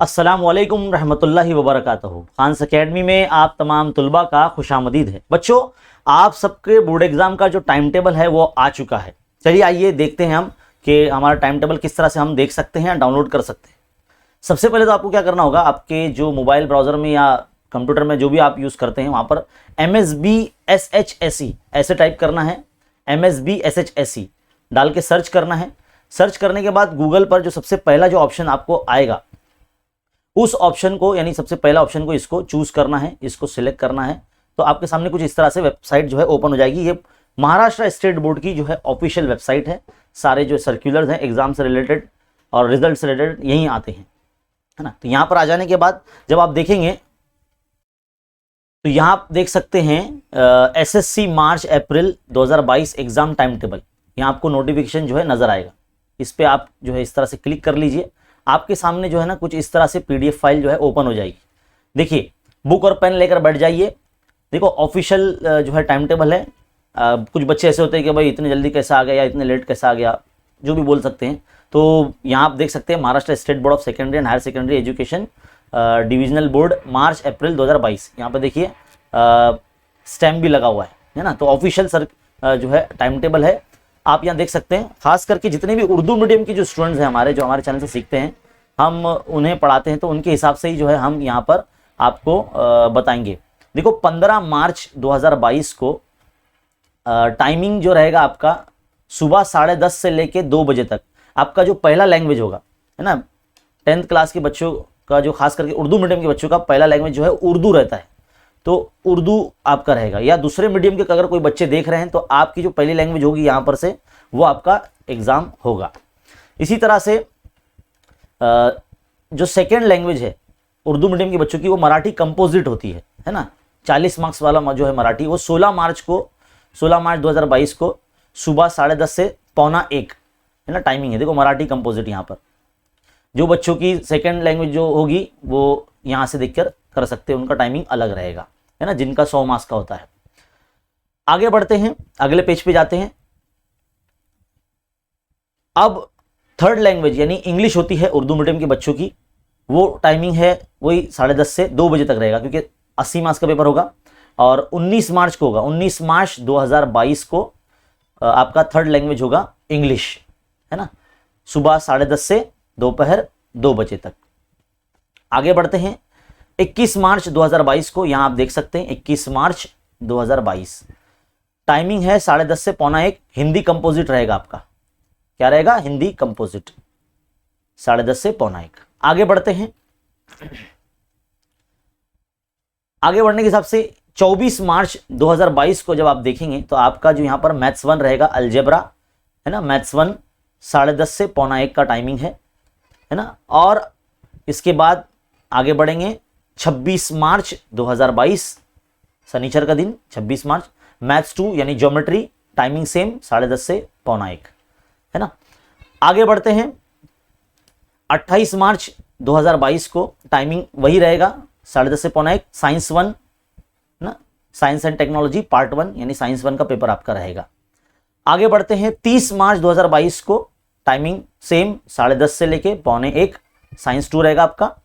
अस्सलाम वालेकुम रहमतुल्लाहि व बरकातहू। खान्स एकेडमी में आप तमाम तुलबा का खुशामदीद है। बच्चों, आप सबके बोर्ड एग्जाम का जो टाइम टेबल है वो आ चुका है। चलिए आइए देखते हैं हम कि हमारा टाइम टेबल किस तरह से हम देख सकते हैं, डाउनलोड कर सकते हैं। सबसे पहले तो आपको क्या करना होगा, आपके जो मोबाइल ब्राउज़र में या कंप्यूटर में जो भी आप यूज़ करते हैं वहाँ पर MSBSHSE ऐसे टाइप करना है। MSBSHSE डाल के सर्च करना है। सर्च करने के बाद गूगल पर जो सबसे पहला जो ऑप्शन आपको आएगा उस ऑप्शन को, यानी सबसे पहला ऑप्शन को इसको चूज करना है, इसको सिलेक्ट करना है। तो आपके सामने कुछ इस तरह से वेबसाइट जो है ओपन हो जाएगी। ये महाराष्ट्र स्टेट बोर्ड की जो है ऑफिशियल वेबसाइट है। सारे जो सर्क्यूलर्स हैं एग्जाम से रिलेटेड और रिजल्ट से रिलेटेड यहीं आते हैं, है ना। तो यहाँ पर आ जाने के बाद जब आप देखेंगे तो यहाँ आप देख सकते हैं SSC मार्च अप्रैल 2022 एग्जाम टाइम टेबल। यहाँ आपको नोटिफिकेशन जो है नजर आएगा। इस पर आप जो है इस तरह से क्लिक कर लीजिए। आपके सामने जो है ना कुछ इस तरह से PDF फाइल जो है ओपन हो जाएगी। देखिए, बुक और पेन लेकर बैठ जाइए। देखो, ऑफिशियल जो है टाइम टेबल है। कुछ बच्चे ऐसे होते हैं कि भाई इतने जल्दी कैसा आ गया या इतने लेट कैसा आ गया, जो भी बोल सकते हैं। तो यहाँ आप देख सकते हैं Maharashtra state board of secondary and higher secondary education divisional board March April 2022। यहाँ पर देखिए स्टैम्प भी लगा हुआ है ना। तो ऑफिशियल जो है टाइम टेबल है, आप यहाँ देख सकते हैं। खास करके जितने भी उर्दू मीडियम के जो स्टूडेंट्स हैं हमारे, जो हमारे चैनल से सीखते हैं, हम उन्हें पढ़ाते हैं, तो उनके हिसाब से ही जो है हम यहाँ पर आपको बताएंगे। देखो, 15 मार्च 2022 को टाइमिंग जो रहेगा आपका सुबह 10:30 से लेके 2 बजे तक आपका जो पहला लैंग्वेज होगा, है ना। 10th क्लास के बच्चों का, जो खास करके उर्दू मीडियम के बच्चों का पहला लैंग्वेज जो है उर्दू रहता है। तो उर्दू आपका रहेगा। या दूसरे मीडियम के अगर कोई बच्चे देख रहे हैं तो आपकी जो पहली लैंग्वेज होगी यहाँ पर से वो आपका एग्जाम होगा। इसी तरह से जो सेकेंड लैंग्वेज है उर्दू मीडियम के बच्चों की, वो मराठी कंपोजिट होती है ना। 40 मार्क्स वाला जो है मराठी, वो 16 मार्च 2022 को सुबह 10:30 से 12:45 है ना टाइमिंग है। देखो, मराठी कंपोजिट यहाँ पर जो बच्चों की सेकेंड लैंग्वेज जो होगी वो यहाँ से देखकर कर सकते हैं, उनका टाइमिंग अलग रहेगा, है ना, जिनका 100 मार्क्स का होता है। आगे बढ़ते हैं, अगले पेज पे जाते हैं। अब थर्ड लैंग्वेज यानी इंग्लिश होती है उर्दू मीडियम के बच्चों की, वो टाइमिंग है वही 10:30 से 2 बजे तक रहेगा, क्योंकि 80 मार्क्स का पेपर होगा। और 19 मार्च को होगा, 19 मार्च 2022 को आपका थर्ड लैंग्वेज होगा इंग्लिश, है ना, सुबह 10:30 से दोपहर 2 बजे तक। आगे बढ़ते हैं, 21 मार्च 2022 को यहाँ आप देख सकते हैं 21 मार्च 2022 टाइमिंग है 10:30 से 12:45। हिंदी कंपोजिट रहेगा आपका। क्या रहेगा? हिंदी कंपोजिट, 10:30 से 12:45। आगे बढ़ते हैं। आगे बढ़ने के हिसाब से 24 मार्च 2022 को जब आप देखेंगे तो आपका जो यहाँ पर मैथ्स 1 रहेगा, अलजेब्रा, है ना। मैथ्स 1 10:30 से 12:45 का टाइमिंग है ना। और इसके बाद आगे बढ़ेंगे 26 मार्च 2022 शनिचर का दिन, 26 मार्च मैथ्स 2 यानी ज्योमेट्री, टाइमिंग सेम 10:30 से 12:45, है ना। आगे बढ़ते हैं 28 मार्च 2022 को टाइमिंग वही रहेगा 10:30 से 12:45। साइंस 1 ना, साइंस एंड टेक्नोलॉजी पार्ट 1 यानी साइंस 1 का पेपर आपका रहेगा। आगे बढ़ते हैं 30 मार्च 2022 को टाइमिंग सेम 10:30 से लेके 12:45, साइंस 2 रहेगा आपका।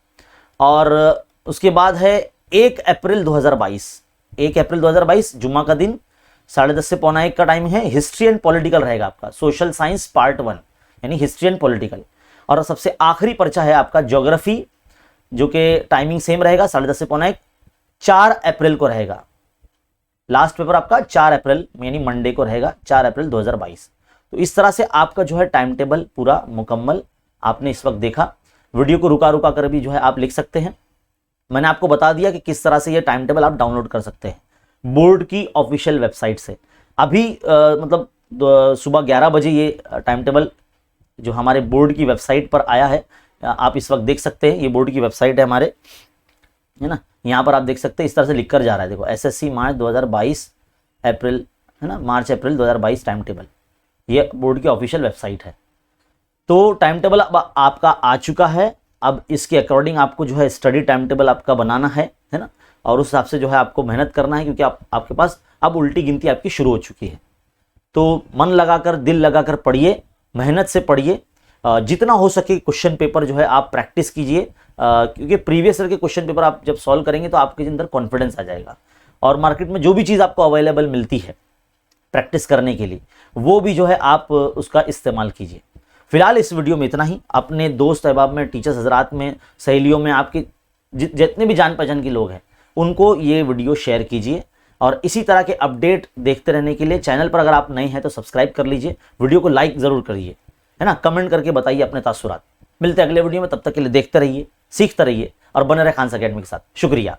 और उसके बाद है 1 अप्रैल 2022, 1 अप्रैल 2022 जुम्मा का दिन, 10:30 से 12:45 का टाइम है। हिस्ट्री एंड पॉलिटिकल रहेगा आपका, सोशल साइंस पार्ट 1 यानी हिस्ट्री एंड पॉलिटिकल। और सबसे आखिरी पर्चा है आपका ज्योग्राफी, जो कि टाइमिंग सेम रहेगा 10:30 से 12:45, 4 अप्रैल को रहेगा। लास्ट पेपर आपका 4 अप्रैल यानी मंडे को रहेगा, 4 अप्रैल 2022। तो इस तरह से आपका जो है टाइम टेबल पूरा मुकम्मल आपने इस वक्त देखा। वीडियो को रुका रुका कर भी जो है आप लिख सकते हैं। मैंने आपको बता दिया कि किस तरह से ये टाइम टेबल आप डाउनलोड कर सकते हैं बोर्ड की ऑफिशियल वेबसाइट से। अभी मतलब सुबह 11 बजे ये टाइम टेबल जो हमारे बोर्ड की वेबसाइट पर आया है, आप इस वक्त देख सकते हैं। ये बोर्ड की वेबसाइट है हमारे, है ना। यहाँ पर आप देख सकते हैं इस तरह से लिख कर जा रहा है। देखो, SSC मार्च 2022 अप्रैल, है ना, मार्च अप्रैल 2022 टाइम टेबल, ये बोर्ड की ऑफिशियल वेबसाइट है। तो टाइम टेबल अब आपका आ चुका है। अब इसके अकॉर्डिंग आपको जो है स्टडी टाइम टेबल आपका बनाना है ना। और उस हिसाब से जो है आपको मेहनत करना है, क्योंकि आपके पास अब उल्टी गिनती आपकी शुरू हो चुकी है। तो मन लगाकर, दिल लगाकर पढ़िए, मेहनत से पढ़िए। जितना हो सके क्वेश्चन पेपर जो है आप प्रैक्टिस कीजिए, क्योंकि प्रीवियस ईयर के क्वेश्चन पेपर आप जब सॉल्व करेंगे तो आपके अंदर कॉन्फिडेंस आ जाएगा, और मार्केट में जो भी चीज़ आपको अवेलेबल मिलती है प्रैक्टिस करने के लिए, वो भी जो है आप उसका इस्तेमाल कीजिए। फिलहाल इस वीडियो में इतना ही। अपने दोस्त अहबाब में, टीचर्स हजरात में, सहेलियों में, आपके जितने भी जान पहचान के लोग हैं उनको ये वीडियो शेयर कीजिए, और इसी तरह के अपडेट देखते रहने के लिए चैनल पर अगर आप नए हैं तो सब्सक्राइब कर लीजिए, वीडियो को लाइक ज़रूर करिए, है ना, कमेंट करके बताइए अपने तासुरात। मिलते हैं अगले वीडियो में, तब तक के लिए देखते रहिए, सीखते रहिए और बने रहे खान अकेडमी के साथ। शुक्रिया।